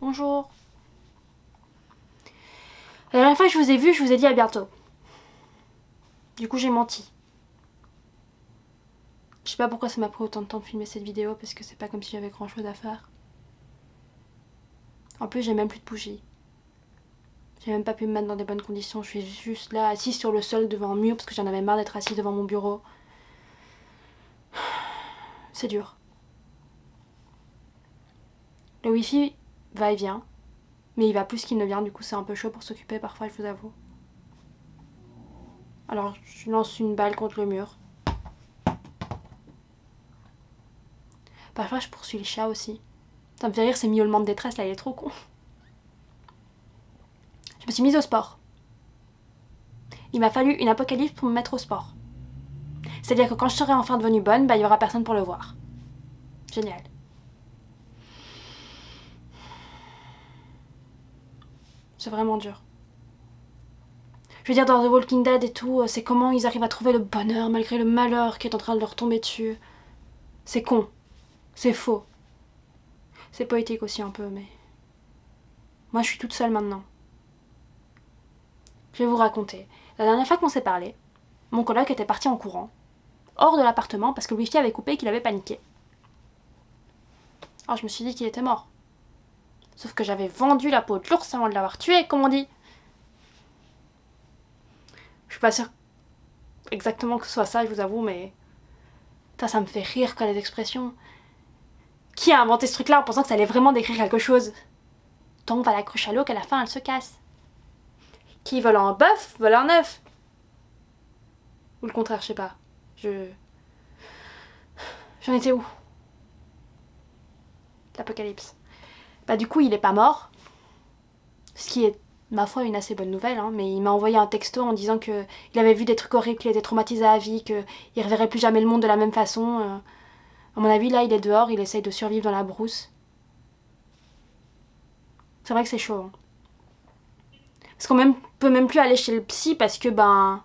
Bonjour. La dernière fois que je vous ai vu, je vous ai dit à bientôt. Du coup, j'ai menti. Je sais pas pourquoi ça m'a pris autant de temps de filmer cette vidéo, parce que c'est pas comme si j'avais grand chose à faire. En plus, j'ai même plus de bougies. J'ai même pas pu me mettre dans des bonnes conditions. Je suis juste là, assise sur le sol devant un mur, parce que j'en avais marre d'être assise devant mon bureau. C'est dur. Le wifi va et vient, mais il va plus qu'il ne vient, du coup c'est un peu chaud pour s'occuper parfois, je vous avoue. Alors je lance une balle contre le mur. Parfois je poursuis le chat aussi. Ça me fait rire ces miaulements de détresse là, il est trop con. Je me suis mise au sport. Il m'a fallu une apocalypse pour me mettre au sport. C'est-à-dire que quand je serai enfin devenue bonne, il y aura personne pour le voir. Génial. C'est vraiment dur. Je veux dire, dans The Walking Dead et tout, c'est comment ils arrivent à trouver le bonheur malgré le malheur qui est en train de leur tomber dessus. C'est con. C'est faux. C'est poétique aussi un peu, mais... Moi, je suis toute seule maintenant. Je vais vous raconter. La dernière fois qu'on s'est parlé, mon coloc était parti en courant, hors de l'appartement parce que le wifi avait coupé et qu'il avait paniqué. Alors je me suis dit qu'il était mort. Sauf que j'avais vendu la peau de l'ours avant de l'avoir tué, comme on dit. Je suis pas sûre exactement que ce soit ça, je vous avoue, mais... Ça me fait rire, quoi, les expressions. Qui a inventé ce truc-là en pensant que ça allait vraiment décrire quelque chose? Tant on va la cruche à l'eau qu'à la fin, elle se casse. Qui vole un bœuf, vole un œuf. Ou le contraire, je sais pas. J'en étais où? L'apocalypse. Du coup, il est pas mort. Ce qui est, ma foi, une assez bonne nouvelle, hein, mais il m'a envoyé un texto en disant qu'il avait vu des trucs horribles, qu'il était traumatisé à vie, qu'il reverrait plus jamais le monde de la même façon. À mon avis, là, il est dehors, il essaye de survivre dans la brousse. C'est vrai que c'est chaud. Hein. Parce qu'on peut même plus aller chez le psy parce que, on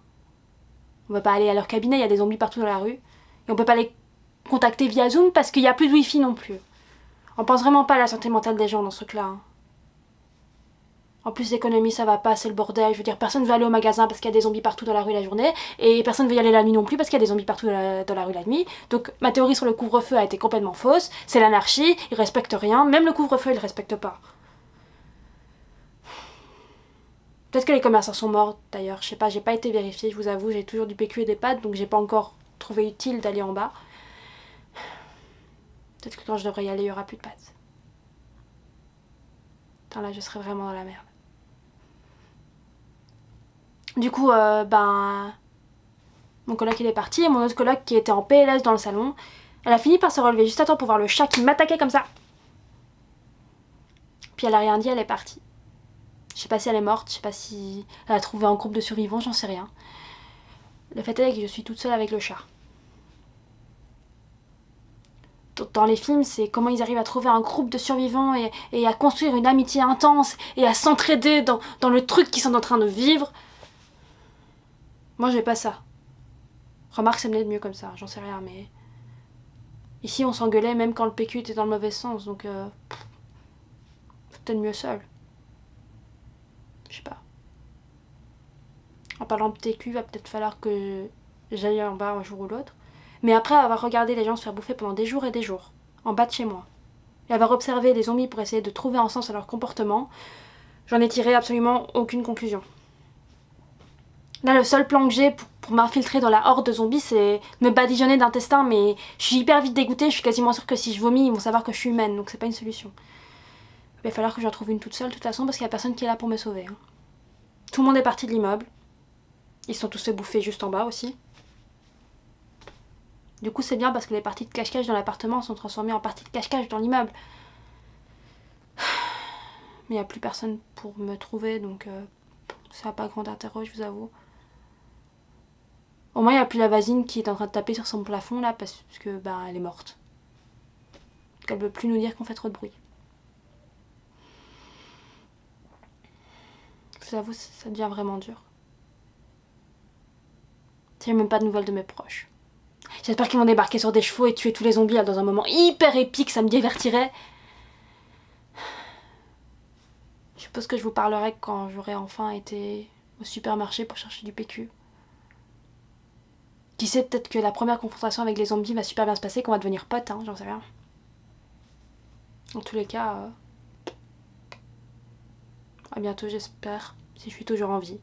va pas aller à leur cabinet, il y a des zombies partout dans la rue. Et on peut pas les contacter via Zoom parce qu'il y a plus de wifi non plus. On pense vraiment pas à la santé mentale des gens dans ce truc-là. Hein. En plus, l'économie, ça va pas, c'est le bordel. Je veux dire, personne veut aller au magasin parce qu'il y a des zombies partout dans la rue la journée. Et personne veut y aller la nuit non plus parce qu'il y a des zombies partout dans la rue la nuit. Donc, ma théorie sur le couvre-feu a été complètement fausse. C'est l'anarchie, ils respectent rien. Même le couvre-feu, ils le respectent pas. Peut-être que les commerçants sont morts d'ailleurs, je sais pas, j'ai pas été vérifiée, je vous avoue, j'ai toujours du PQ et des pâtes, donc j'ai pas encore trouvé utile d'aller en bas. Peut-être que quand je devrais y aller, il y aura plus de pâtes. Putain, là, je serais vraiment dans la merde. Du coup, mon coloc il est parti, et mon autre coloc qui était en PLS dans le salon, elle a fini par se relever juste à temps pour voir le chat qui m'attaquait comme ça. Puis elle a rien dit, elle est partie. Je sais pas si elle est morte, je sais pas si elle a trouvé un groupe de survivants, j'en sais rien. Le fait est que je suis toute seule avec le chat. Dans les films, c'est comment ils arrivent à trouver un groupe de survivants et à construire une amitié intense et à s'entraider dans le truc qu'ils sont en train de vivre. Moi, j'ai pas ça. Remarque, c'est peut-être mieux comme ça, j'en sais rien, mais... Ici, on s'engueulait même quand le PQ était dans le mauvais sens, donc... c'est peut-être mieux seul. Je sais pas. En parlant de PQ, va peut-être falloir que j'aille en bas un jour ou l'autre. Mais après avoir regardé les gens se faire bouffer pendant des jours et des jours, en bas de chez moi, et avoir observé les zombies pour essayer de trouver un sens à leur comportement, j'en ai tiré absolument aucune conclusion. Là, le seul plan que j'ai pour m'infiltrer dans la horde de zombies, c'est me badigeonner d'intestin, mais je suis hyper vite dégoûtée, je suis quasiment sûre que si je vomis, ils vont savoir que je suis humaine, donc c'est pas une solution. Il va falloir que j'en trouve une toute seule, de toute façon, parce qu'il y a personne qui est là pour me sauver. Hein. Tout le monde est parti de l'immeuble. Ils se sont tous fait bouffer juste en bas aussi. Du coup, c'est bien parce que les parties de cache-cache dans l'appartement sont transformées en parties de cache-cache dans l'immeuble. Mais il n'y a plus personne pour me trouver, donc ça n'a pas grand intérêt, je vous avoue. Au moins, il n'y a plus la voisine qui est en train de taper sur son plafond là parce que elle est morte. Elle ne veut plus nous dire qu'on fait trop de bruit. Je vous avoue, ça devient vraiment dur. J'ai même pas de nouvelles de mes proches. J'espère qu'ils vont débarquer sur des chevaux et tuer tous les zombies là, dans un moment hyper épique, ça me divertirait. suppose que je vous parlerai quand j'aurai enfin été au supermarché pour chercher du PQ. Qui sait, peut-être que la première confrontation avec les zombies va super bien se passer, qu'on va devenir potes, hein, j'en sais rien. En tous les cas, à bientôt j'espère, si je suis toujours en vie.